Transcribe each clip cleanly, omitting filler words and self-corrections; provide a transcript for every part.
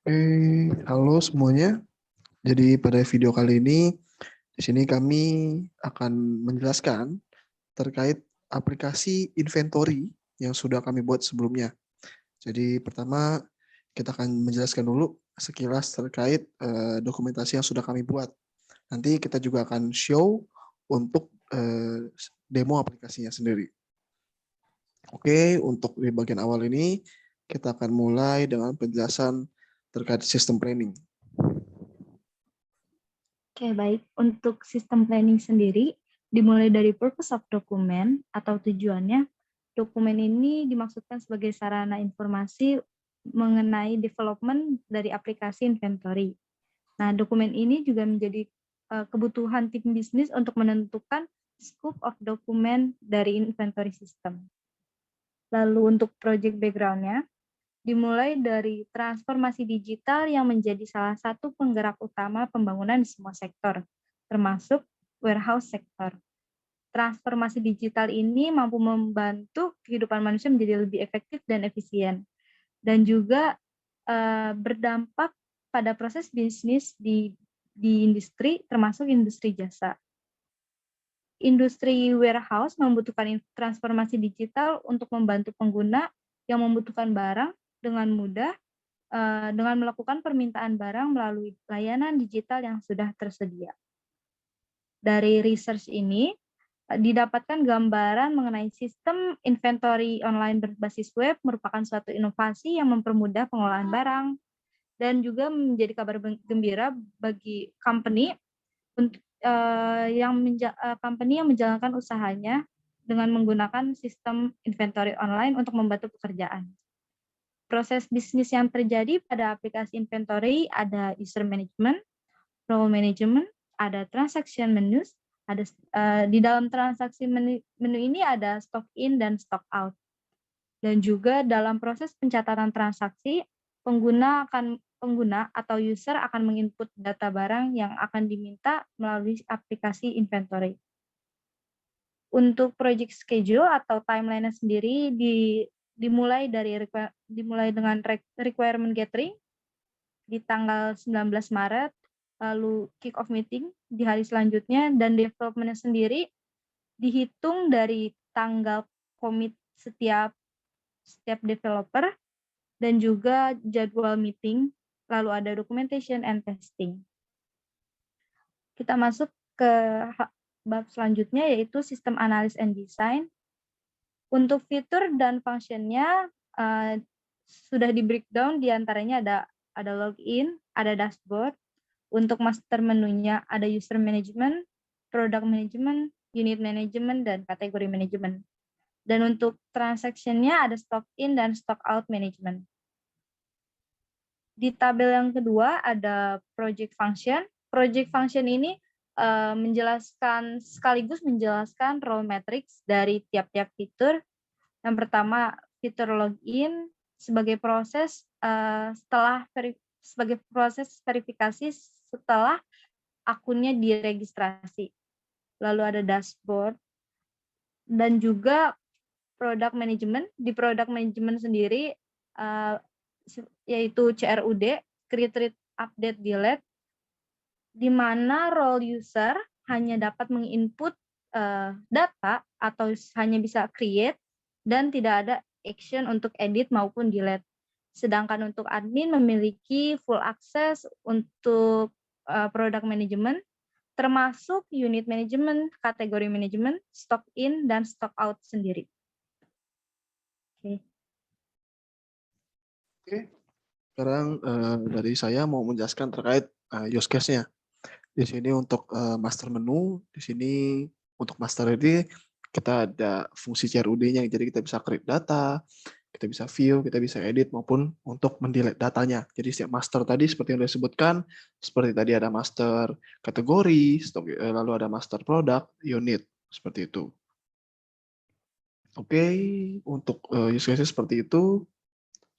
Oke, halo semuanya. Jadi pada video kali ini, di sini kami akan menjelaskan terkait aplikasi inventory yang sudah kami buat sebelumnya. Jadi pertama kita akan menjelaskan dulu sekilas terkait dokumentasi yang sudah kami buat. Nanti kita juga akan show untuk demo aplikasinya sendiri. Oke, untuk di bagian awal ini kita akan mulai dengan penjelasan terkait sistem planning. Oke, baik. Untuk sistem planning sendiri, dimulai dari purpose of document atau tujuannya, dokumen ini dimaksudkan sebagai sarana informasi mengenai development dari aplikasi inventory. Nah, dokumen ini juga menjadi kebutuhan tim bisnis untuk menentukan scope of dokumen dari inventory system. Lalu untuk project background-nya, dimulai dari transformasi digital yang menjadi salah satu penggerak utama pembangunan di semua sektor, termasuk warehouse sektor. Transformasi digital ini mampu membantu kehidupan manusia menjadi lebih efektif dan efisien, dan juga berdampak pada proses bisnis di industri, termasuk industri jasa. Industri warehouse membutuhkan transformasi digital untuk membantu pengguna yang membutuhkan barang dengan mudah dengan melakukan permintaan barang melalui layanan digital yang sudah tersedia. Dari research ini, didapatkan gambaran mengenai sistem inventory online berbasis web merupakan suatu inovasi yang mempermudah pengelolaan barang dan juga menjadi kabar gembira bagi company yang menjalankan usahanya dengan menggunakan sistem inventory online untuk membantu pekerjaan. Proses bisnis yang terjadi pada aplikasi inventory ada user management, role management, ada transaction menus, ada di dalam transaksi menu ini ada stock in dan stock out. Dan juga dalam proses pencatatan transaksi, pengguna atau user akan menginput data barang yang akan diminta melalui aplikasi inventory. Untuk project schedule atau timeline sendiri dimulai dengan requirement gathering di tanggal 19 Maret, lalu kick off meeting di hari selanjutnya, dan development sendiri dihitung dari tanggal commit setiap developer dan juga jadwal meeting, lalu ada documentation and testing. Kita masuk ke bab selanjutnya yaitu sistem analysis and design. Untuk fitur dan fungsinya sudah di breakdown, diantaranya ada login, ada dashboard. Untuk master menunya ada user management, product management, unit management, dan kategori management. Dan untuk transaction-nya ada stock in dan stock out management. Di tabel yang kedua ada project function. Project function ini sekaligus menjelaskan role matrix dari tiap-tiap fitur. Yang pertama, fitur login sebagai proses verifikasi setelah akunnya diregistrasi. Lalu ada dashboard dan juga product management. Di product management sendiri yaitu CRUD, create, read, update, delete, di mana role user hanya dapat menginput data atau hanya bisa create dan tidak ada action untuk edit maupun delete. Sedangkan untuk admin memiliki full access untuk product management, termasuk unit management, kategori management, stock in, dan stock out sendiri. Oke, sekarang dari saya mau menjelaskan terkait use case-nya. Di sini untuk master menu, di sini untuk master ini kita ada fungsi CRUD-nya, jadi kita bisa create data, kita bisa view, kita bisa edit maupun untuk mendelete datanya. Jadi setiap master tadi seperti yang sudah disebutkan, seperti tadi ada master kategori, lalu ada master product, unit, seperti itu. Oke, untuk use case seperti itu.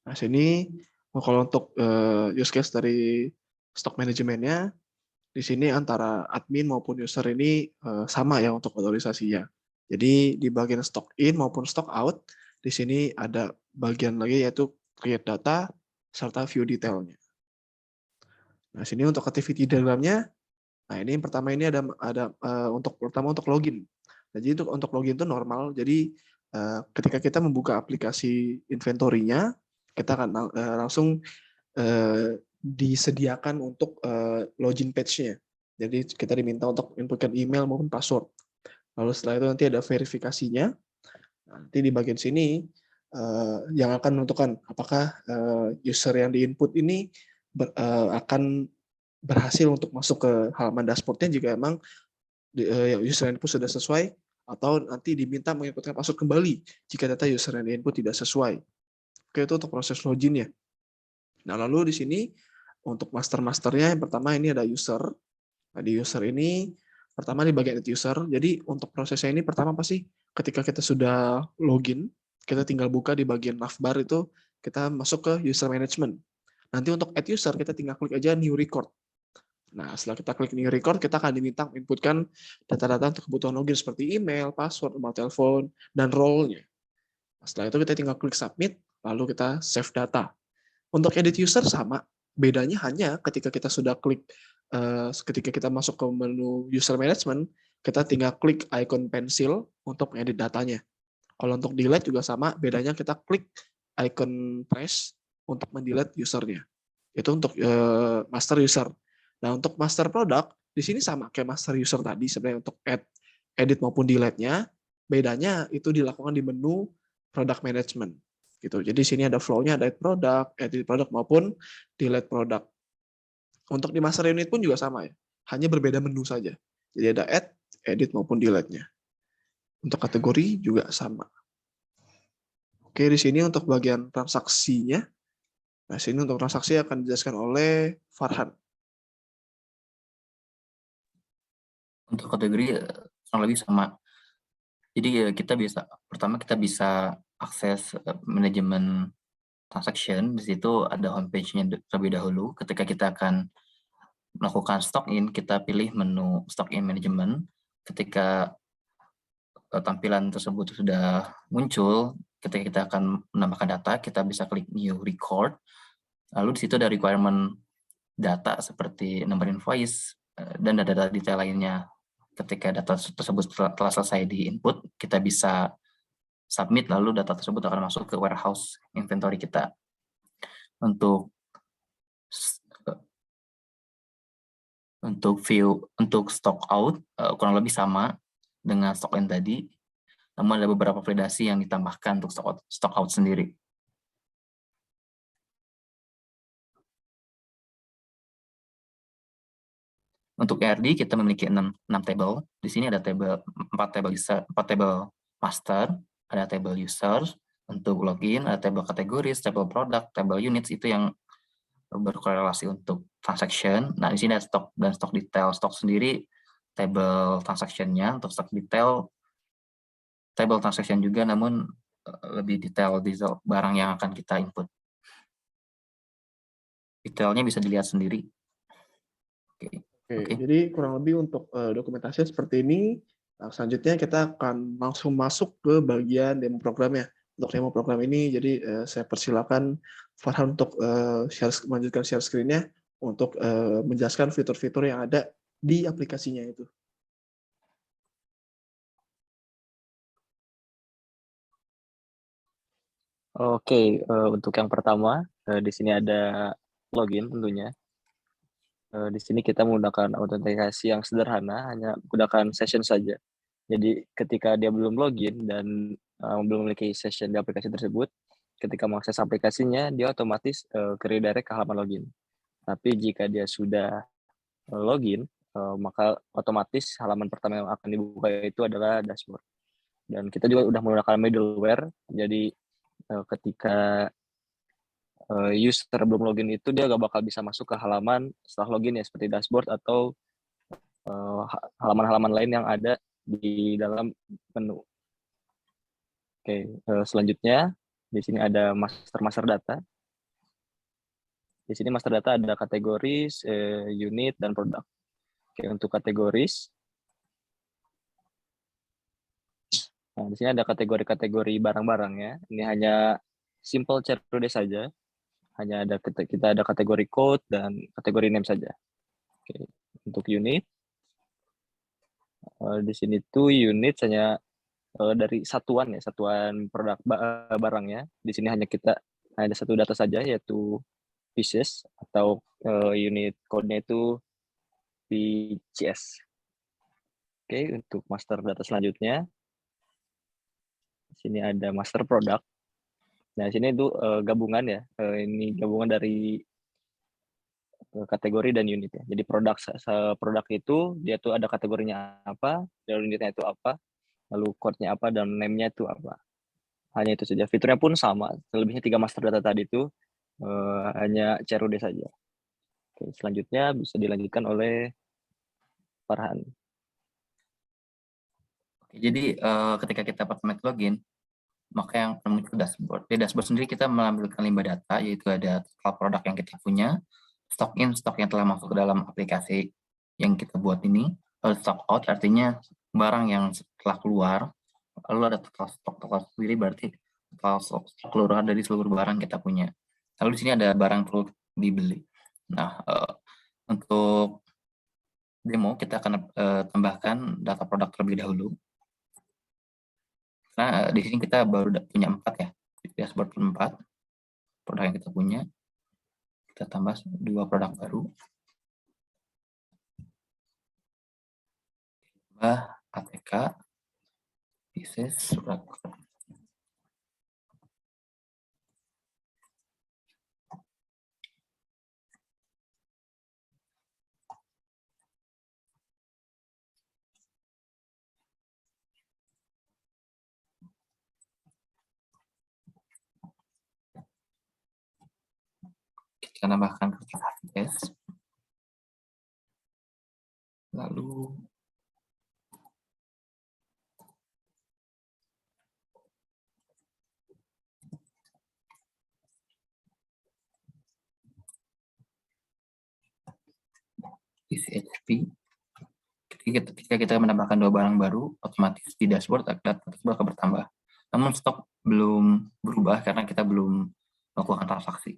Nah, sini kalau untuk use case dari stock manajemennya, di sini antara admin maupun user ini sama ya untuk valorisasinya. Jadi di bagian stock in maupun stock out, di sini ada bagian lagi yaitu create data serta view detailnya. Nah, sini untuk activity diagramnya. Nah, ini pertama ini ada untuk login. Nah, jadi untuk login itu normal. Jadi ketika kita membuka aplikasi inventory-nya, kita akan langsung disediakan untuk login page-nya. Jadi kita diminta untuk inputkan email maupun password. Lalu setelah itu nanti ada verifikasinya. Nanti di bagian sini yang akan menentukan apakah user yang diinput ini akan berhasil untuk masuk ke halaman dashboard-nya jika emang user yang input sudah sesuai, atau nanti diminta menginputkan password kembali jika data user yang diinput tidak sesuai. Oke, itu untuk proses login-nya. Nah, lalu di sini untuk master-masternya yang pertama ini ada user. Nah, di user ini pertama di bagian add user. Jadi untuk prosesnya ini pertama pasti ketika kita sudah login, kita tinggal buka di bagian navbar itu, kita masuk ke user management. Nanti untuk add user kita tinggal klik aja new record. Nah, setelah kita klik new record, kita akan diminta menginputkan data-data untuk kebutuhan login seperti email, password, nomor telepon, dan role-nya. Nah, setelah itu kita tinggal klik submit, lalu kita save data. Untuk edit user sama, bedanya hanya ketika kita sudah klik, ketika kita masuk ke menu user management, kita tinggal klik icon pensil untuk edit datanya. Kalau untuk delete juga sama, bedanya kita klik icon press untuk mendelete usernya. Itu untuk master user. Nah, untuk master product, di sini sama kayak master user tadi sebenarnya untuk edit maupun delete-nya, bedanya itu dilakukan di menu product management. Gitu. Jadi di sini ada flow-nya, ada edit product maupun delete product. Untuk di master unit pun juga sama ya, hanya berbeda menu saja. Jadi ada add, edit maupun delete-nya. Untuk kategori juga sama. Oke, di sini untuk bagian transaksinya. Nah, sini untuk transaksi akan dijelaskan oleh Farhan. Untuk kategori kurang lebih sama. Jadi pertama kita bisa akses manajemen transaction. Di situ ada homepage-nya terlebih dahulu. Ketika kita akan melakukan stock in, kita pilih menu stock in management. Ketika tampilan tersebut sudah muncul, ketika kita akan menambahkan data, kita bisa klik new record. Lalu di situ ada requirement data seperti nomor invoice dan data detail lainnya. Ketika data tersebut telah selesai di input, kita bisa submit, lalu data tersebut akan masuk ke warehouse inventory kita. Untuk stock out kurang lebih sama dengan stock in tadi, namun ada beberapa validasi yang ditambahkan untuk stock out sendiri. Untuk ERD kita memiliki 6 table. Di sini ada 4 table master, ada table user untuk login, ada table kategoris, table product, table units itu yang berkorelasi untuk transaction. Nah, di sini ada stok dan stok detail. Stok sendiri table transaction-nya, untuk stok detail table transaction juga, namun lebih detail barang yang akan kita input. Detailnya bisa dilihat sendiri. Oke. Jadi kurang lebih untuk dokumentasi seperti ini. Nah, selanjutnya kita akan langsung masuk ke bagian demo programnya. Untuk demo program ini, jadi saya persilakan Farhan untuk melanjutkan share screen-nya untuk menjelaskan fitur-fitur yang ada di aplikasinya itu. Oke, untuk yang pertama, di sini ada login tentunya. Di sini kita menggunakan autentikasi yang sederhana, hanya menggunakan session saja. Jadi ketika dia belum login dan belum memiliki session di aplikasi tersebut, ketika mengakses aplikasinya, dia otomatis ke redirect ke halaman login. Tapi jika dia sudah login, maka otomatis halaman pertama yang akan dibuka itu adalah dashboard. Dan kita juga sudah menggunakan middleware, jadi ketika user belum login itu dia gak bakal bisa masuk ke halaman setelah login ya, seperti dashboard atau halaman-halaman lain yang ada di dalam menu. Oke, selanjutnya di sini ada master data. Di sini master data ada kategoris, unit, dan produk. Oke, untuk kategoris, nah, di sini ada kategori-kategori barang-barangnya. Ini hanya simple CRUD saja. hanya ada kita ada kategori code dan kategori name saja. Oke, untuk unit di sini tuh unit hanya dari satuan ya, satuan produk barangnya. Di sini hanya ada satu data saja, yaitu pieces atau unit code-nya itu PCS. Oke, untuk master data selanjutnya, di sini ada master product. Nah, sini itu gabungan ya. Ini gabungan dari kategori dan unit ya. Jadi produk itu dia tuh ada kategorinya apa, dan unitnya itu apa, lalu code-nya apa, dan name-nya itu apa. Hanya itu saja. Fiturnya pun sama. Selebihnya 3 master data tadi itu hanya CRUD saja. Oke, selanjutnya bisa dilanjutkan oleh Farhan. Oke, jadi ketika kita pertama login, maka yang muncul dashboard. Di dashboard sendiri kita menampilkan 5 data, yaitu ada total produk yang kita punya, stock in, stok yang telah masuk ke dalam aplikasi yang kita buat ini, stock out artinya barang yang telah keluar, lalu ada total sendiri berarti total stok keluaran dari seluruh barang kita punya. Lalu di sini ada barang perlu dibeli. Nah, untuk demo kita akan tambahkan data produk terlebih dahulu. Nah, di sini kita baru punya 4 ya, dashboard 4 produk yang kita punya. Kita tambah 2 produk baru. Tambah ATK, pieces, surat. Kita tambahkan kertas HVS. Lalu PCHP. Ketika kita menambahkan 2 barang baru, otomatis di dashboard data tersebut akan bertambah. Namun stok belum berubah karena kita belum melakukan transaksi.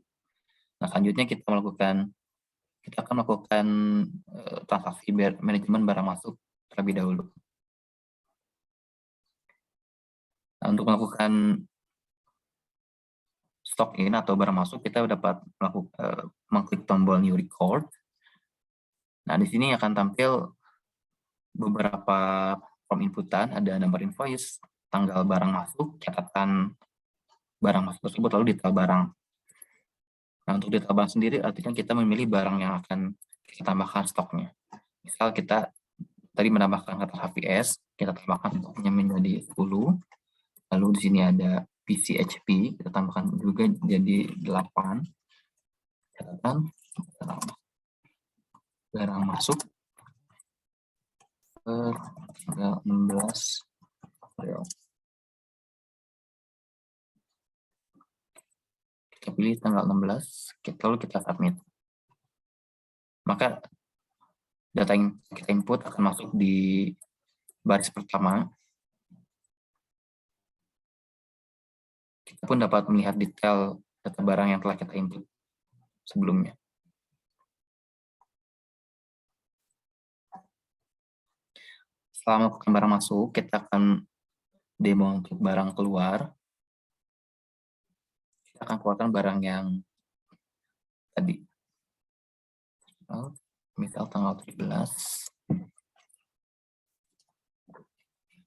Nah, selanjutnya kita akan melakukan transaksi manajemen barang masuk terlebih dahulu. Nah, untuk melakukan stock in atau barang masuk, kita dapat mengklik tombol new record. Nah, di sini akan tampil beberapa form inputan, ada nomor invoice, tanggal barang masuk, catatan barang masuk tersebut, lalu detail barang. Nah, untuk detail barang sendiri artinya kita memilih barang yang akan kita tambahkan stoknya. Misal kita tadi menambahkan kata HVS, kita tambahkan stoknya menjadi 10. Lalu di sini ada PCHP, kita tambahkan juga jadi 8. Catatan barang masuk tanggal 16 April. Kita pilih tanggal 16, lalu kita submit. Maka data yang kita input akan masuk di baris pertama. Kita pun dapat melihat detail data barang yang telah kita input sebelumnya. Setelah melakukan barang masuk, kita akan demo untuk barang keluar. Kita akan keluarkan barang yang tadi. Misal tanggal 17.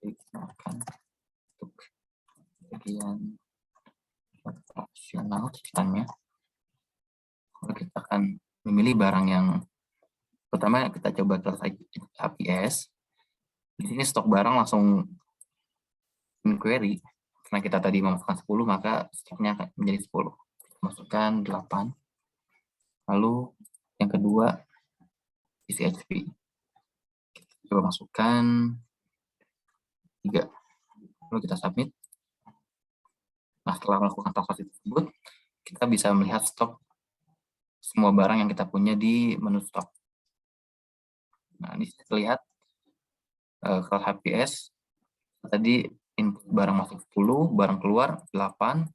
Kita akan untuk bagian opsional catatannya. Lalu kita akan memilih barang yang pertama kita coba selesai HPS. Di sini stok barang langsung inquiry. Karena kita tadi memasukkan 10, maka stoknya akan menjadi 10. Masukkan 8. Lalu yang kedua PCHP. Kita coba masukkan 3. Lalu kita submit. Nah, setelah melakukan transaksi tersebut, kita bisa melihat stok semua barang yang kita punya di menu stok. Nah, di sini terlihat kalau HPS tadi input barang masuk 10, barang keluar 8,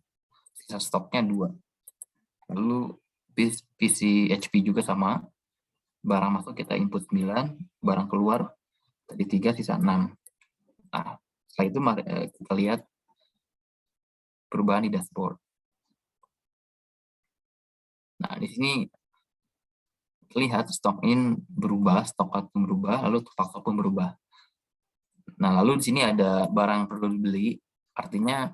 sisa stoknya 2. Lalu PC HP juga sama. Barang masuk kita input 9, barang keluar tadi 3, sisa 6. Nah, setelah itu kita lihat perubahan di dashboard. Nah, di sini terlihat stok in berubah, stok out pun berubah, lalu stok pun berubah. Nah, lalu di sini ada barang perlu dibeli, artinya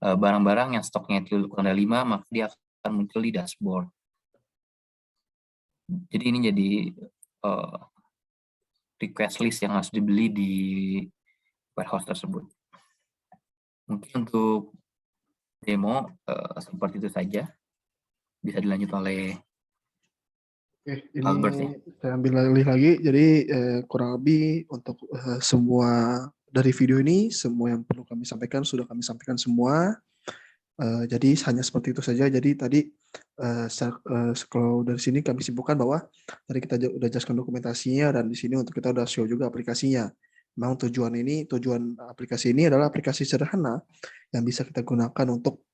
barang-barang yang stoknya itu kurang dari 5, maka dia akan muncul di dashboard. Jadi ini jadi request list yang harus dibeli di warehouse tersebut. Mungkin untuk demo seperti itu saja. Bisa dilanjut oleh Oke, Albert ya. ini saya ambil alih lagi. Jadi kurang lebih untuk semua dari video ini, semua yang perlu kami sampaikan sudah kami sampaikan semua. Jadi hanya seperti itu saja. Jadi tadi kalau dari sini kami simpulkan bahwa tadi kita udah jelaskan dokumentasinya dan di sini untuk kita udah show juga aplikasinya. Memang tujuan aplikasi ini adalah aplikasi sederhana yang bisa kita gunakan untuk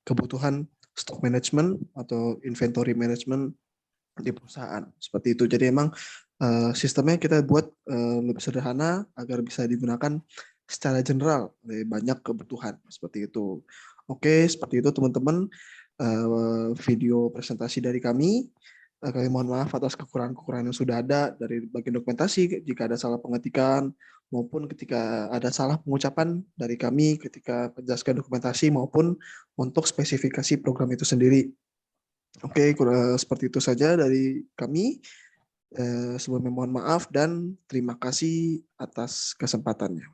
kebutuhan stock management atau inventory management di perusahaan. Seperti itu. Jadi emang sistemnya kita buat lebih sederhana agar bisa digunakan secara general oleh banyak kebutuhan. Seperti itu. Oke, seperti itu teman-teman video presentasi dari kami. Kami mohon maaf atas kekurangan-kekurangan yang sudah ada dari bagian dokumentasi jika ada salah pengetikan maupun ketika ada salah pengucapan dari kami ketika menjelaskan dokumentasi maupun untuk spesifikasi program itu sendiri. Oke, seperti itu saja dari kami. Sebelumnya mohon maaf dan terima kasih atas kesempatannya.